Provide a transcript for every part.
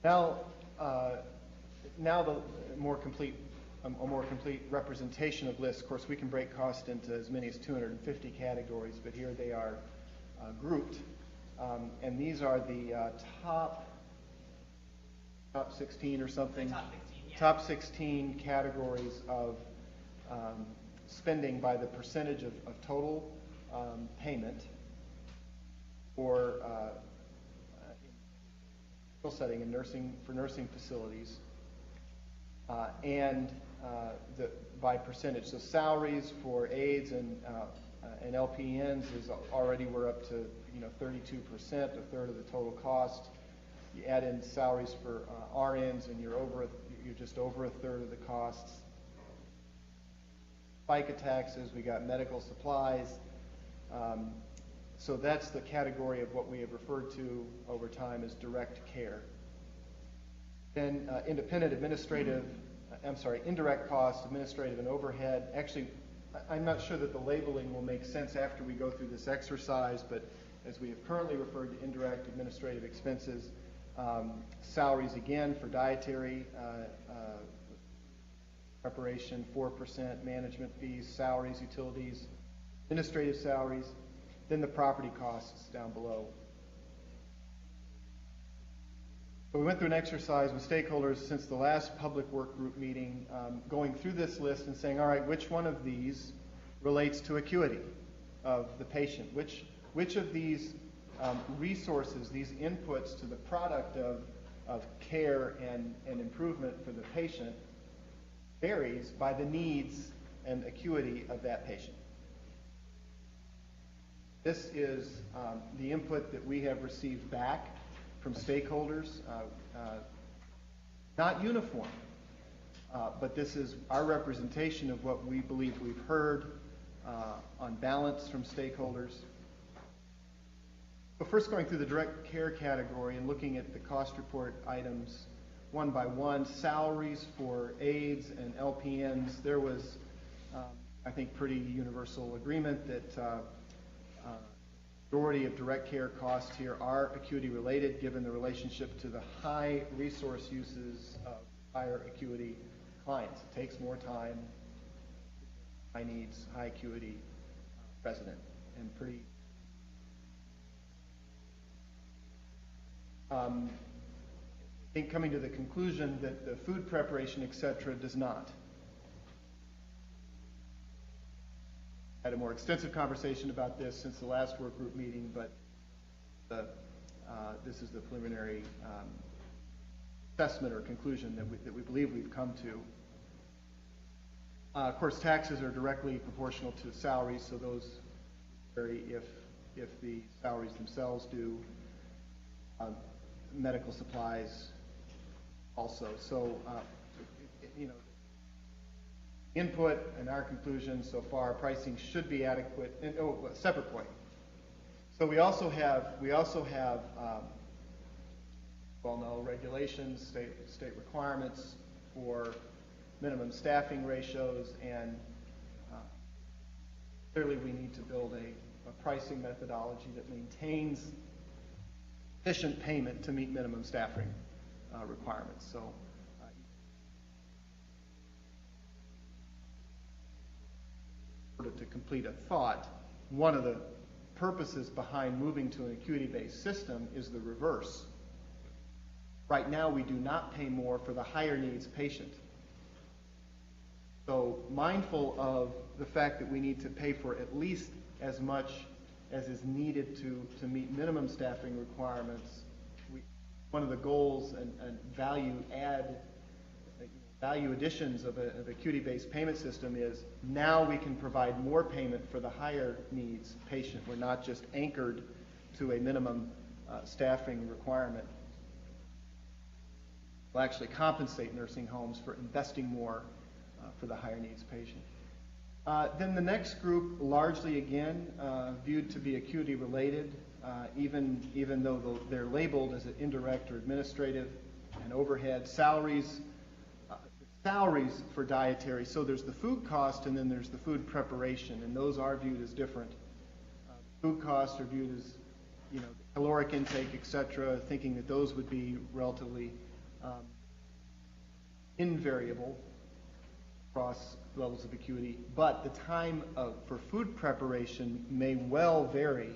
Now, now the more complete, a more complete representation of lists. Of course, we can break cost into as many as 250 categories, but here they are grouped. And these are the top 16 or something. The top 16, yeah. Top 16 categories of spending by the percentage of total payment for setting in nursing, for nursing facilities, and by percentage. So salaries for aides and LPNs is already, we're up to 32%, a third of the total cost. You add in salaries for RNs, and you're just over a third of the costs. FICA taxes, we got medical supplies. So that's the category of what we have referred to over time as direct care. Then indirect costs, administrative and overhead. Actually, I'm not sure that the labeling will make sense after we go through this exercise, but as we have currently referred to indirect administrative expenses, salaries again for dietary preparation, 4%, management fees, salaries, utilities, administrative salaries, then the property costs down below. So we went through an exercise with stakeholders since the last public work group meeting, going through this list and saying, all right, which one of these relates to acuity of the patient? Which of these resources, these inputs to the product of care and improvement for the patient varies by the needs and acuity of that patient? This is the input that we have received back from stakeholders, not uniform, but this is our representation of what we believe we've heard on balance from stakeholders. So first, going through the direct care category and looking at the cost report items one by one. Salaries for aides and LPNs, there was, I think, pretty universal agreement that majority of direct care costs here are acuity related, given the relationship to the high resource uses of higher acuity clients. It takes more time, high needs, high acuity resident, and pretty I think coming to the conclusion that the food preparation, etc., does not. Had a more extensive conversation about this since the last work group meeting, but this is the preliminary assessment or conclusion that we believe we've come to. Of course, taxes are directly proportional to salaries, so those vary if the salaries themselves do. Medical supplies also. So, input and our conclusion so far, pricing should be adequate. And separate point. So we also have well-known regulations, state requirements for minimum staffing ratios, and clearly we need to build a pricing methodology that maintains efficient payment to meet minimum staffing requirements. So. To complete a thought, one of the purposes behind moving to an acuity-based system is the reverse. Right now, we do not pay more for the higher needs patient. So, mindful of the fact that we need to pay for at least as much as is needed to meet minimum staffing requirements, one of the goals and value additions of an acuity-based payment system is now we can provide more payment for the higher needs patient. We're not just anchored to a minimum staffing requirement. We'll actually compensate nursing homes for investing more for the higher needs patient. Then the next group, largely again viewed to be acuity related, even though they're labeled as an indirect or administrative and overhead. Salaries for dietary, so there's the food cost and then there's the food preparation, and those are viewed as different. Food costs are viewed as, caloric intake, etc., thinking that those would be relatively um, invariable across levels of acuity, but the time for food preparation may well vary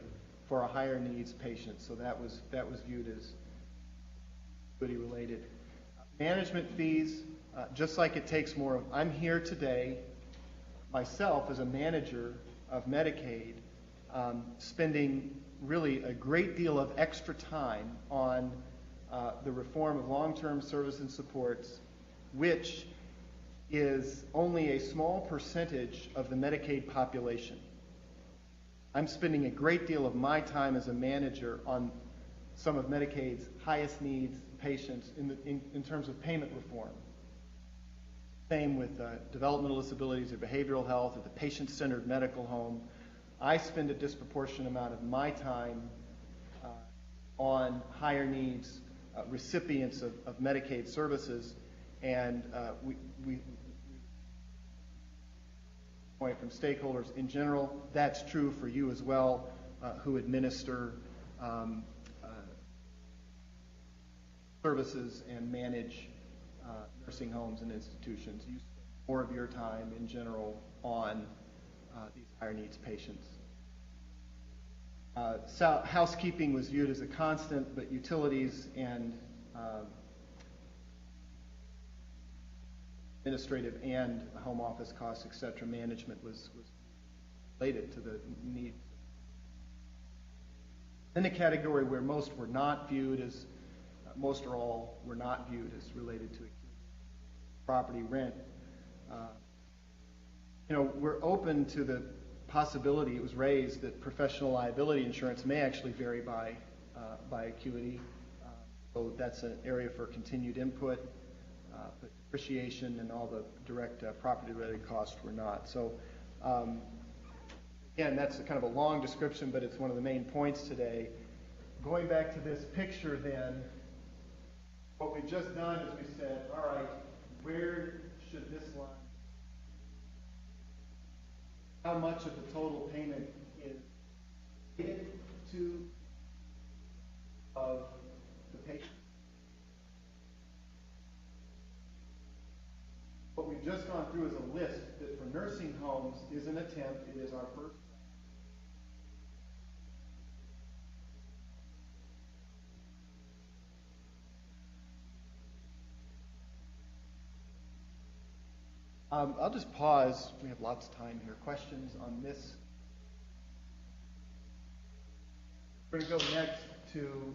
for a higher needs patient. So that was viewed as acuity related. Management fees, just like it takes more of, I'm here today myself as a manager of Medicaid, spending really a great deal of extra time on the reform of long-term service and supports, which is only a small percentage of the Medicaid population. I'm spending a great deal of my time as a manager on some of Medicaid's highest needs patients in terms of payment reform. Same with developmental disabilities or behavioral health or the patient-centered medical home. I spend a disproportionate amount of my time on higher needs recipients of Medicaid services, and we point from stakeholders in general. That's true for you as well, who administer services and manage nursing homes and institutions. You spend more of your time in general on these higher needs patients. Housekeeping was viewed as a constant, but utilities and administrative and home office costs, et cetera, management was related to the need. In a category where most were not viewed as, most or all were not viewed as related to property rent. We're open to the possibility, it was raised, that professional liability insurance may actually vary by acuity. So that's an area for continued input. But depreciation and all the direct property-related costs were not. So again, that's kind of a long description, but it's one of the main points today. Going back to this picture then, what we've just done is we said, all right, where should this line, how much of the total payment is related to of the patient? What we've just gone through is a list that for nursing homes is an attempt. It is our first. I'll just pause. We have lots of time here. Questions on this? We're going to go next to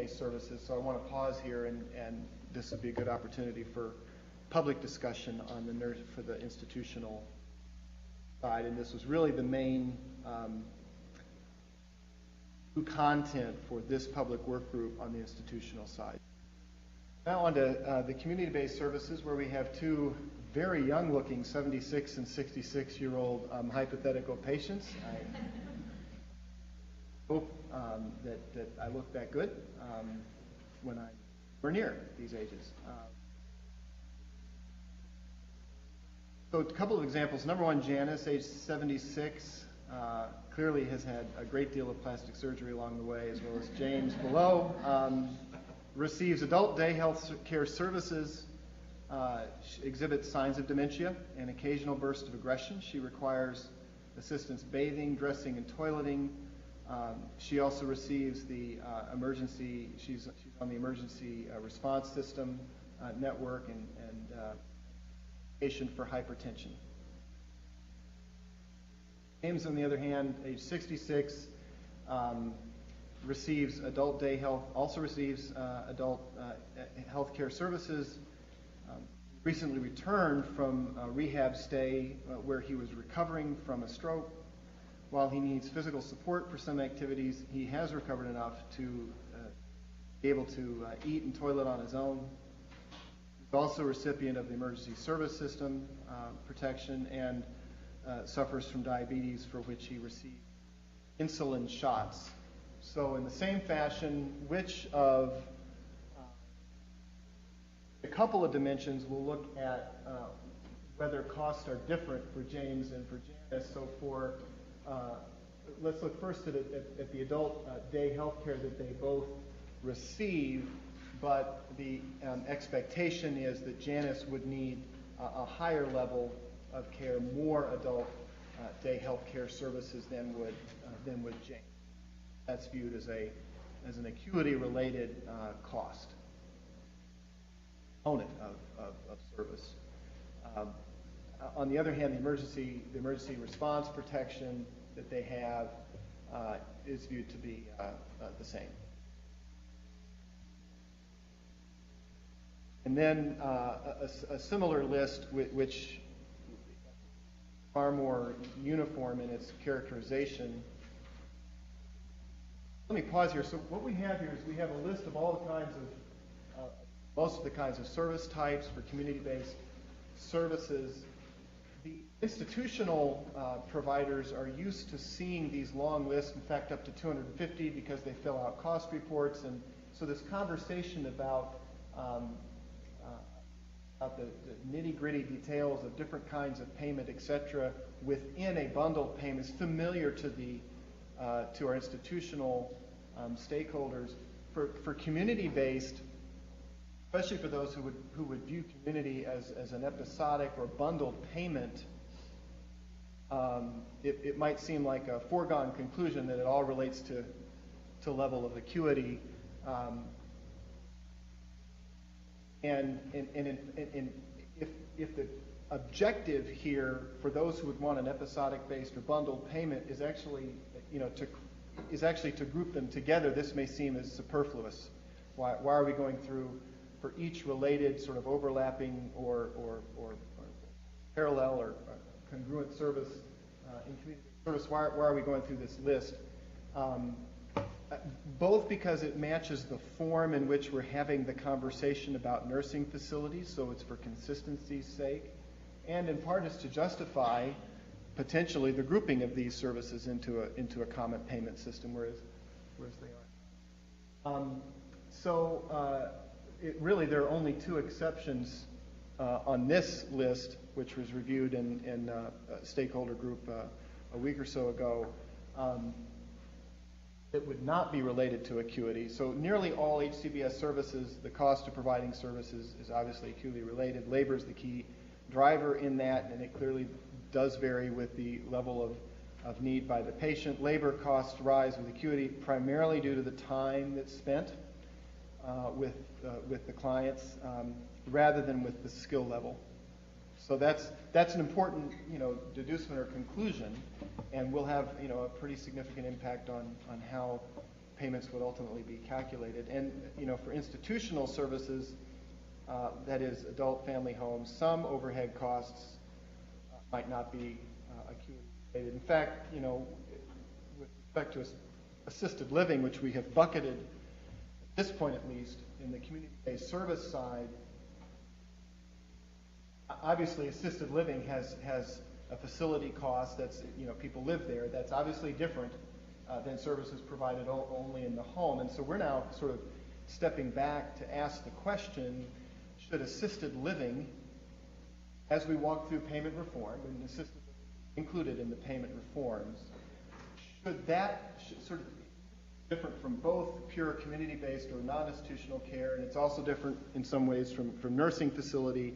services. So I want to pause here, and this would be a good opportunity for public discussion on the nurse for the institutional side. And this was really the main content for this public work group on the institutional side. Now on to the community-based services, where we have two very young-looking 76 and 66-year-old hypothetical patients. I hope that I look that good when we're near these ages. So a couple of examples. Number one, Janice, age 76, clearly has had a great deal of plastic surgery along the way, as well as James below. Receives adult day health care services, exhibits signs of dementia and occasional bursts of aggression. She requires assistance bathing, dressing, and toileting. She also receives the emergency, she's on the emergency response system network and patient for hypertension. James, on the other hand, age 66, receives adult day health, also receives adult health care services, recently returned from a rehab stay where he was recovering from a stroke. While he needs physical support for some activities, he has recovered enough to be able to eat and toilet on his own. He's also a recipient of the emergency service system protection and suffers from diabetes, for which he received insulin shots. So in the same fashion, which of a couple of dimensions we'll look at whether costs are different for James and for Janice. So for let's look first at the adult day health care that they both receive. but the expectation is that Janus would need a higher level of care, more adult day health care services than would Jane. That's viewed as an acuity-related cost component of service. On the other hand, the emergency response protection that they have is viewed to be the same. And then a similar list which is far more uniform in its characterization. Let me pause here. So what we have here is we have a list of all the kinds of, most of the kinds of service types for community-based services. The institutional providers are used to seeing these long lists, in fact up to 250 because they fill out cost reports. And so this conversation about the nitty-gritty details of different kinds of payment, et cetera, within a bundled payment is familiar to our institutional stakeholders. For community-based, especially for those who would view community as an episodic or bundled payment, it might seem like a foregone conclusion that it all relates to level of acuity. And if the objective here for those who would want an episodic-based or bundled payment is actually, to group them together, this may seem as superfluous. Why are we going through for each related sort of overlapping or parallel or congruent service in community service? Why are we going through this list? Both because it matches the form in which we're having the conversation about nursing facilities, so it's for consistency's sake, and in part is to justify potentially the grouping of these services into a common payment system, whereas they are. Really there are only two exceptions on this list, which was reviewed in a stakeholder group a week or so ago. That would not be related to acuity. So nearly all HCBS services, the cost of providing services is obviously acuity related. Labor is the key driver in that, and it clearly does vary with the level of need by the patient. Labor costs rise with acuity primarily due to the time that's spent with the clients rather than with the skill level. So that's an important deducement or conclusion, and will have a pretty significant impact on how payments would ultimately be calculated. And for institutional services, that is adult family homes, some overhead costs might not be acuity related. In fact, with respect to assisted living, which we have bucketed at this point at least in the community-based service side. Obviously, assisted living has a facility cost that's, people live there. That's obviously different than services provided only in the home. And so we're now sort of stepping back to ask the question, should assisted living, as we walk through payment reform, and assisted living included in the payment reforms, should that sort of be different from both pure community-based or non-institutional care, and it's also different in some ways from nursing facility.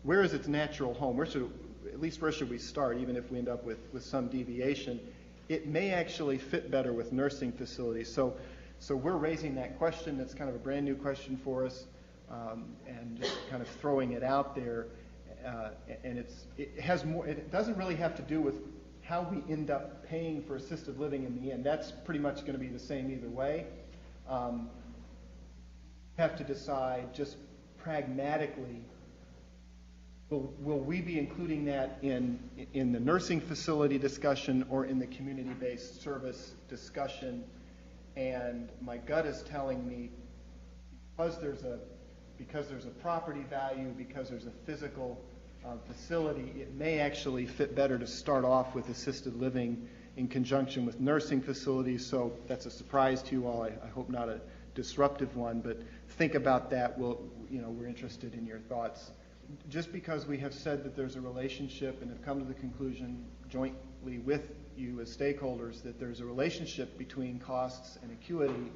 Where is its natural home? Where should we start, even if we end up with some deviation? It may actually fit better with nursing facilities. So we're raising that question. That's kind of a brand new question for us, and just kind of throwing it out there. And it doesn't really have to do with how we end up paying for assisted living in the end. That's pretty much going to be the same either way. Have to decide just pragmatically, will we be including that in the nursing facility discussion or in the community-based service discussion? And my gut is telling me because there's a property value, because there's a physical facility, it may actually fit better to start off with assisted living in conjunction with nursing facilities. So that's a surprise to you all. I hope not a disruptive one, but think about that. We're interested in your thoughts. Just because we have said that there's a relationship and have come to the conclusion jointly with you as stakeholders that there's a relationship between costs and acuity,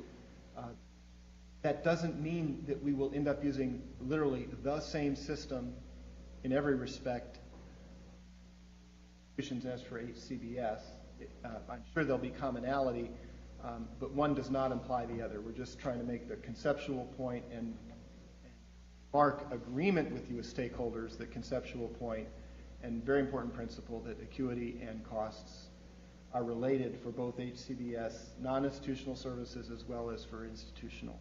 That doesn't mean that we will end up using literally the same system in every respect as for HCBS. I'm sure there'll be commonality, but one does not imply the other. We're just trying to make the conceptual point and mark agreement with you as stakeholders, the conceptual point, and very important principle that acuity and costs are related for both HCBS non-institutional services as well as for institutional.